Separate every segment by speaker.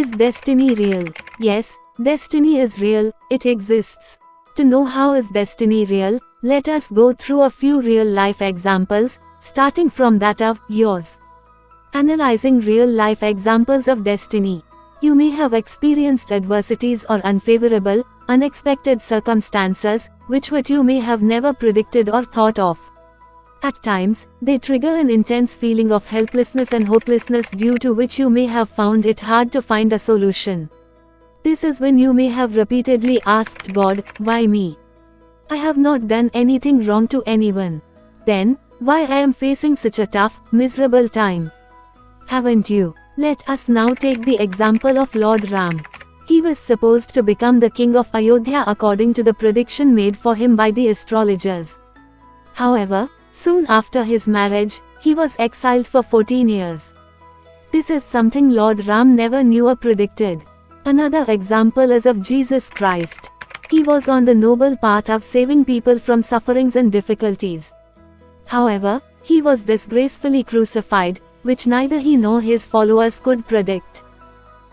Speaker 1: Is destiny real? Yes, destiny is real, it exists. To know how is destiny real, let us go through a few real-life examples, starting from that of yours. Analyzing real-life examples of destiny. You may have experienced adversities or unfavorable, unexpected circumstances, which you may have never predicted or thought of. At times, they trigger an intense feeling of helplessness and hopelessness due to which you may have found it hard to find a solution. This is when you may have repeatedly asked God, why me? I have not done anything wrong to anyone. Then, why I am facing such a tough, miserable time? Haven't you? Let us now take the example of Lord Ram. He was supposed to become the king of Ayodhya according to the prediction made for him by the astrologers. However, soon after his marriage, he was exiled for 14 years. This is something Lord Ram never knew or predicted. Another example is of Jesus Christ. He was on the noble path of saving people from sufferings and difficulties. However, he was disgracefully crucified, which neither he nor his followers could predict.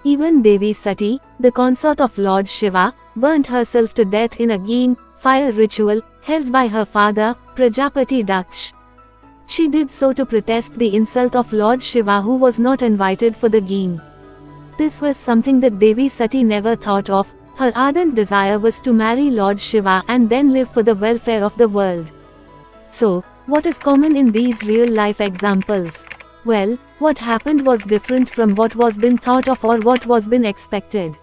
Speaker 1: Even Devi Sati, the consort of Lord Shiva, burnt herself to death in a ghee fire ritual held by her father, Prajapati Daksh. She did so to protest the insult of Lord Shiva, who was not invited for the ghee. This was something that Devi Sati never thought of. Her ardent desire was to marry Lord Shiva and then live for the welfare of the world. So, what is common in these real-life examples? Well, what happened was different from what was been thought of or what was been expected.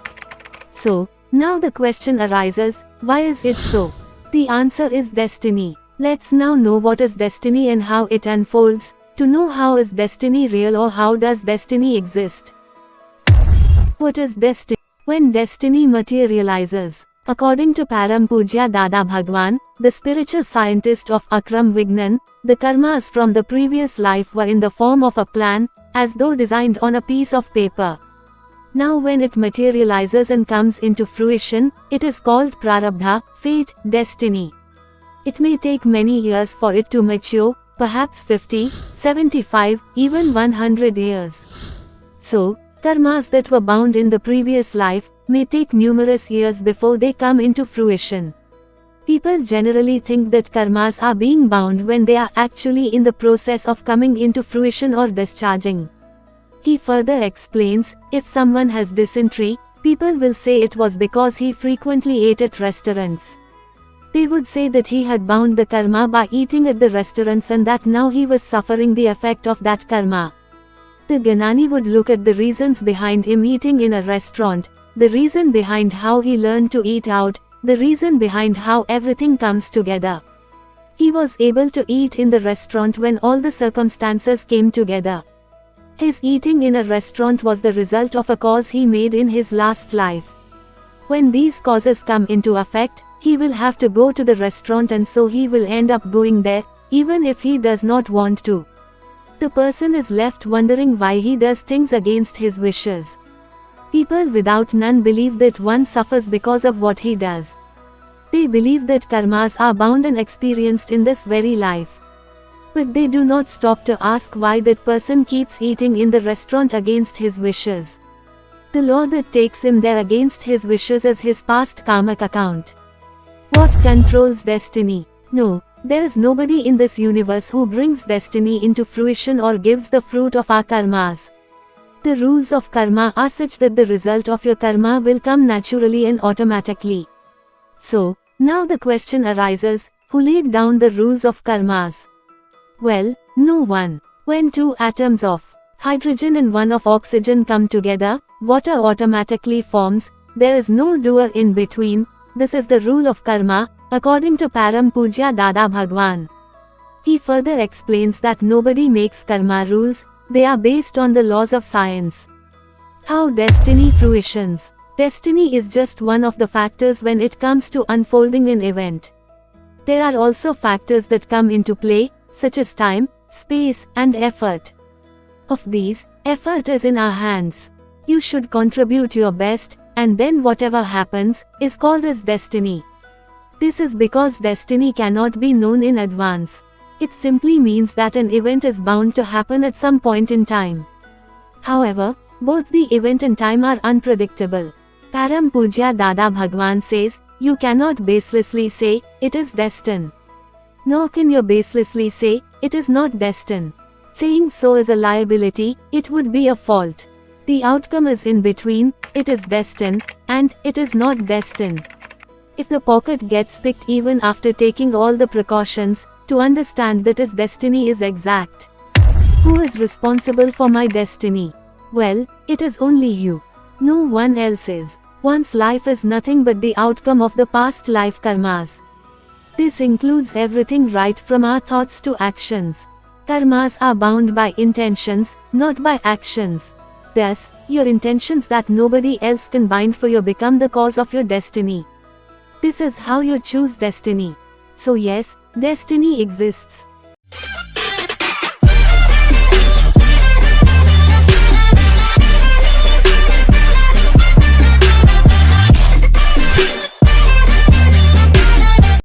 Speaker 1: So, now the question arises, why is it so? The answer is destiny. Let's now know what is destiny and how it unfolds. To know how is destiny real or how does destiny exist? What is destiny? When destiny materializes. According to Param Pujya Dada Bhagwan, the spiritual scientist of Akram Vignan, the karmas from the previous life were in the form of a plan, as though designed on a piece of paper. Now when it materializes and comes into fruition, it is called prarabdha, fate, destiny. It may take many years for it to mature, perhaps 50, 75, even 100 years. So, karmas that were bound in the previous life may take numerous years before they come into fruition. People generally think that karmas are being bound when they are actually in the process of coming into fruition or discharging. He further explains, if someone has dysentery, people will say it was because he frequently ate at restaurants. They would say that he had bound the karma by eating at the restaurants and that now he was suffering the effect of that karma. The Ganani would look at the reasons behind him eating in a restaurant, the reason behind how he learned to eat out, the reason behind how everything comes together. He was able to eat in the restaurant when all the circumstances came together. His eating in a restaurant was the result of a cause he made in his last life. When these causes come into effect, he will have to go to the restaurant and so he will end up going there, even if he does not want to. The person is left wondering why he does things against his wishes. People without none believe that one suffers because of what he does. They believe that karmas are bound and experienced in this very life. But they do not stop to ask why that person keeps eating in the restaurant against his wishes. The law that takes him there against his wishes is his past karmic account. What controls destiny? No, there is nobody in this universe who brings destiny into fruition or gives the fruit of our karmas. The rules of karma are such that the result of your karma will come naturally and automatically. So, now the question arises, who laid down the rules of karmas? Well, no one. When two atoms of hydrogen and one of oxygen come together, water automatically forms, there is no doer in between. This is the rule of karma, according to Param Pujya Dada Bhagwan. He further explains that nobody makes karma rules, they are based on the laws of science. How destiny fruitions. Destiny is just one of the factors when it comes to unfolding an event. There are also factors that come into play, such as time, space, and effort. Of these, effort is in our hands. You should contribute your best, and then whatever happens, is called as destiny. This is because destiny cannot be known in advance. It simply means that an event is bound to happen at some point in time. However, Both the event and time are unpredictable. Param Pujya Dada Bhagwan says, you cannot baselessly say, it is destined. Nor can you baselessly say, it is not destined. Saying so is a liability, it would be a fault. The outcome is in between, it is destined, and it is not destined. If the pocket gets picked even after taking all the precautions, to understand that his destiny is exact. Who is responsible for my destiny? Well, it is only you. No one else is. One's life is nothing but the outcome of the past life karmas. This includes everything right from our thoughts to actions. Karmas are bound by intentions, not by actions. Thus, your intentions that nobody else can bind for you become the cause of your destiny. This is how you choose destiny. So yes, destiny exists.